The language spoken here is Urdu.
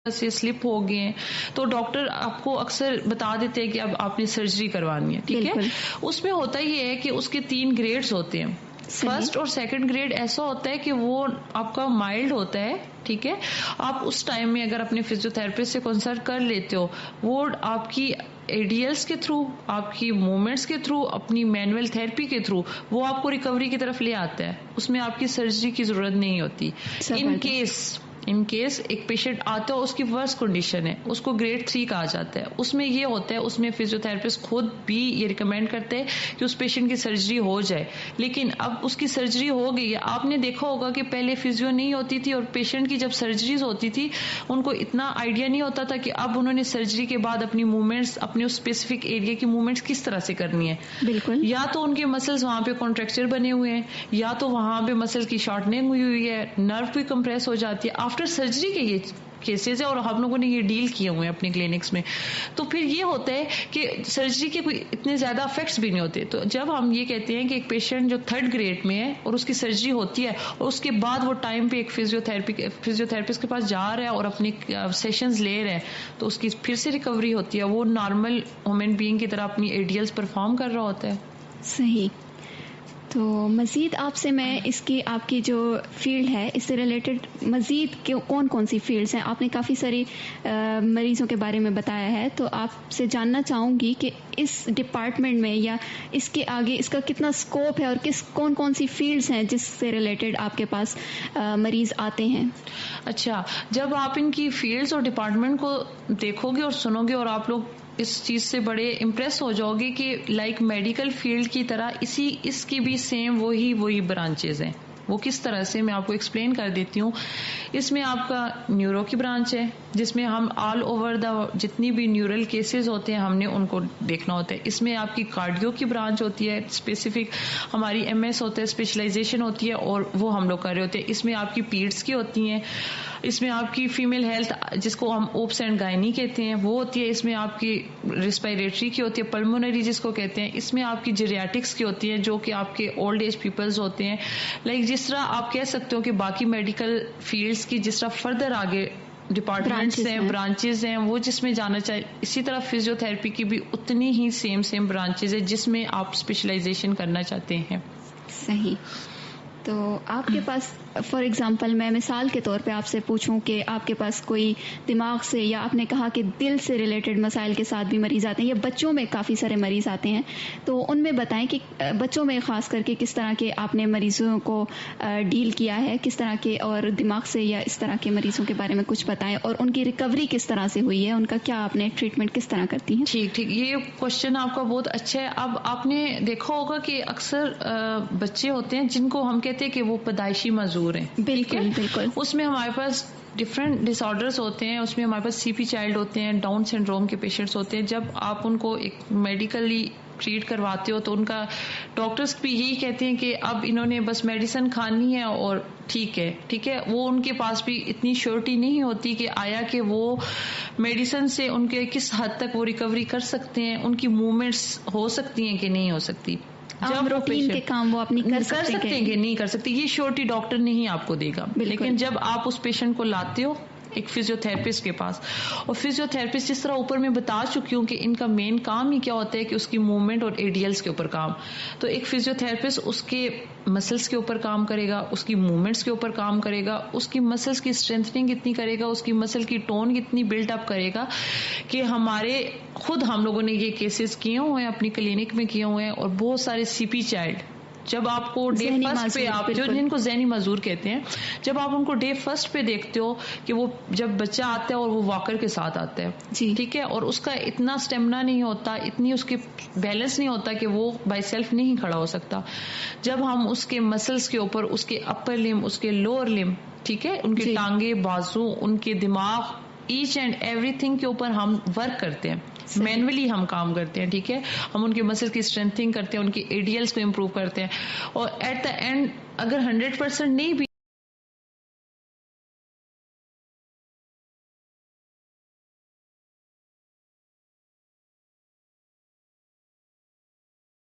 سے سلپ ہو گئے ہیں تو ڈاکٹر آپ کو اکثر بتا دیتے ہیں کہ اب آپ نے سرجری کروانی ہے. ٹھیک ہے, اس میں ہوتا یہ ہے کہ اس کے 3 گریڈز ہوتے ہیں. فرسٹ اور سیکنڈ گریڈ ایسا ہوتا ہے کہ وہ آپ کا مائلڈ ہوتا ہے. ٹھیک ہے, آپ اس ٹائم میں اگر اپنے فزیو تھراپسٹ سے کنسلٹ کر لیتے ہو, وہ آپ کی ایڈیلس کے تھرو, آپ کی موومنٹس کے تھرو, اپنی مینول تھراپی کے تھرو وہ آپ کو ریکوری کی طرف لے آتا ہے. اس میں آپ کی سرجری کی ضرورت نہیں ہوتی. ان کیس ایک پیشنٹ آتا ہے اس کی ورس کنڈیشن ہے, اس کو گریڈ 3 کہا جاتا ہے, اس میں یہ ہوتا ہے, اس میں فزیو تھراپسٹ خود بھی یہ ریکمینڈ کرتے ہیں کہ اس پیشنٹ کی سرجری ہو جائے. لیکن اب اس کی سرجری ہو گئی ہے, آپ نے دیکھا ہوگا کہ پہلے فزیو نہیں ہوتی تھی اور پیشنٹ کی جب سرجریز ہوتی تھی ان کو اتنا آئیڈیا نہیں ہوتا تھا کہ اب انہوں نے سرجری کے بعد اپنی موومنٹس, اپنے اس اسپیسیفک ایریا کی موومنٹس کس طرح سے کرنی ہے. بالکل, یا تو ان کے مسلز وہاں پہ کانٹریکچر بنے ہوئے ہیں, یا تو وہاں پہ مسل کی شارٹنگ ہوئی ہے, نرو بھی کمپریس ہو جاتی ہے. آفٹر سرجری کے یہ کیسز ہے اور ہم لوگوں نے یہ ڈیل کیے ہوئے ہیں اپنے کلینکس میں. تو پھر یہ ہوتا ہے کہ سرجری کے کوئی اتنے زیادہ افیکٹس بھی نہیں ہوتے. تو جب ہم یہ کہتے ہیں کہ ایک پیشنٹ جو 3rd گریڈ میں ہے اور اس کی سرجری ہوتی ہے اور اس کے بعد وہ ٹائم پہ ایک فزیو تھراپسٹ کے پاس جا رہا ہے اور اپنے سیشنز لے رہا ہے, تو اس کی پھر سے ریکوری ہوتی ہے, وہ نارمل ہیومن بینگ کی طرح اپنی ایڈیلز پرفارم کر رہا ہوتا ہے. صحیح. تو مزید آپ سے میں اس کی آپ کی جو فیلڈ ہے اس سے ریلیٹڈ مزید کون کون سی فیلڈز ہیں, آپ نے کافی ساری مریضوں کے بارے میں بتایا ہے, تو آپ سے جاننا چاہوں گی کہ اس ڈپارٹمنٹ میں یا اس کے آگے اس کا کتنا اسکوپ ہے اور کون کون سی فیلڈز ہیں جس سے ریلیٹڈ آپ کے پاس مریض آتے ہیں. اچھا, جب آپ ان کی فیلڈز اور ڈپارٹمنٹ کو دیکھو گے اور سنو گے اور آپ لوگ اس چیز سے بڑے امپریس ہو جاؤ گے کہ لائک میڈیکل فیلڈ کی طرح اس کی بھی سیم وہی برانچز ہیں. وہ کس طرح سے, میں آپ کو ایکسپلین کر دیتی ہوں. اس میں آپ کا نیورو کی برانچ ہے جس میں ہم آل اوور دا جتنی بھی نیورل کیسز ہوتے ہیں ہم نے ان کو دیکھنا ہوتا ہے. اس میں آپ کی کارڈیو کی برانچ ہوتی ہے, اسپیسیفک ہماری MS ہوتا ہے, اسپیشلائزیشن ہوتی ہے اور وہ ہم لوگ کر رہے ہوتے ہیں. اس میں آپ کی پیڈس کی ہوتی ہیں, اس میں آپ کی فیمیل ہیلتھ جس کو ہم اوپس اینڈ گائنی کہتے ہیں وہ ہوتی ہے, اس میں آپ کی ریسپائریٹری کی ہوتی ہے, پلمونری جس کو کہتے ہیں, اس میں آپ کی جیریاٹکس کی ہوتی ہے جو کہ آپ کے اولڈ ایج پیپلز ہوتے ہیں. لائک جس طرح آپ کہہ سکتے ہو کہ باقی میڈیکل فیلڈز کی جس طرح فردر آگے ڈپارٹمنٹس ہیں, برانچز ہیں, وہ جس میں جانا چاہے, اسی طرح فزیو تھراپی کی بھی اتنی ہی سیم برانچز ہیں جس میں آپ اسپیشلائزیشن کرنا چاہتے ہیں. صحیح. تو آپ کے پاس فار ایگزامپل میں مثال کے طور پہ آپ سے پوچھوں کہ آپ کے پاس کوئی دماغ سے یا آپ نے کہا کہ دل سے ریلیٹڈ مسائل کے ساتھ بھی مریض آتے ہیں, یا بچوں میں کافی سارے مریض آتے ہیں, تو ان میں بتائیں کہ بچوں میں خاص کر کے کس طرح کے آپ نے مریضوں کو ڈیل کیا ہے, کس طرح کے, اور دماغ سے یا اس طرح کے مریضوں کے بارے میں کچھ بتائیں, اور ان کی ریکوری کس طرح سے ہوئی ہے, ان کا کیا آپ نے ٹریٹمنٹ کس طرح کرتی ہیں. ٹھیک, یہ کوشچن آپ کا بہت اچھا ہے. اب آپ نے دیکھا ہوگا کہ اکثر بچے ہوتے ہیں جن کو ہم کہتے ہیں کہ وہ پیدائشی معذور ہیں. بالکل. اس میں ہمارے پاس ڈفرینٹ ڈس آرڈرز ہوتے ہیں, اس میں ہمارے پاس CP چائلڈ ہوتے ہیں, ڈاؤن سنڈروم کے پیشنٹس ہوتے ہیں. جب آپ ان کو ایک میڈیکلی ٹریٹ کرواتے ہو تو ان کا ڈاکٹرز بھی یہی کہتے ہیں کہ اب انہوں نے بس میڈیسن کھانی ہے اور ٹھیک ہے. وہ ان کے پاس بھی اتنی شیورٹی نہیں ہوتی کہ آیا کہ وہ میڈیسن سے ان کے کس حد تک وہ ریکوری کر سکتے ہیں, ان کی موومنٹس ہو سکتی ہیں کہ نہیں ہو سکتی, جب روٹین کے کام وہ اپنی کر سکتے ہیں کہ نہیں کر سکتے, یہ شیورٹی ڈاکٹر نہیں آپ کو دے گا. لیکن جب آپ اس پیشنٹ کو لاتے ہو ایک فزیو تھراپسٹ کے پاس, اور فزیو تھراپسٹ جس طرح اوپر میں بتا چکی ہوں کہ ان کا مین کام ہی کیا ہوتا ہے کہ اس کی موومنٹ اور ایڈیلز کے اوپر کام, تو ایک فزیو تھراپسٹ اس کے مسلس کے اوپر کام کرے گا, اس کی موومنٹس کے اوپر کام کرے گا, اس کی مسلس کی اسٹرینتھنگ کتنی کرے گا, اس کی مسل کی ٹون کتنی بلڈ اپ کرے گا. کہ ہمارے خود ہم لوگوں نے یہ کیسز کیے ہوئے ہیں اپنی کلینک میں کیے ہوئے ہیں, اور بہت سارے CP چائلڈ جب آپ کو ڈے فرسٹ پہ, آپ جن کو ذہنی معذور کہتے ہیں, جب آپ ان کو ڈے فرسٹ پہ دیکھتے ہو کہ وہ جب بچہ آتا ہے اور وہ واکر کے ساتھ آتا ہے, ٹھیک ہے, اور اس کا اتنا اسٹیمنا نہیں ہوتا, اتنی اس کے بیلنس نہیں ہوتا کہ وہ بائی سیلف نہیں کھڑا ہو سکتا. جب ہم اس کے مسلس کے اوپر, اس کے اپر لم, اس کے لوور لم, ٹھیک ہے, ان کے ٹانگے, بازو, ان کے دماغ, ایچ اینڈ ایوری تھنگ کے اوپر ہم ورک کرتے ہیں, مینولی ہم کام کرتے ہیں. ٹھیک ہے, ہم ان کے مسل کی اسٹرینتھنگ کرتے ہیں, ان کی ایڈیلز کو امپروو کرتے ہیں, اور ایٹ دا اینڈ اگر 100% نہیں بھی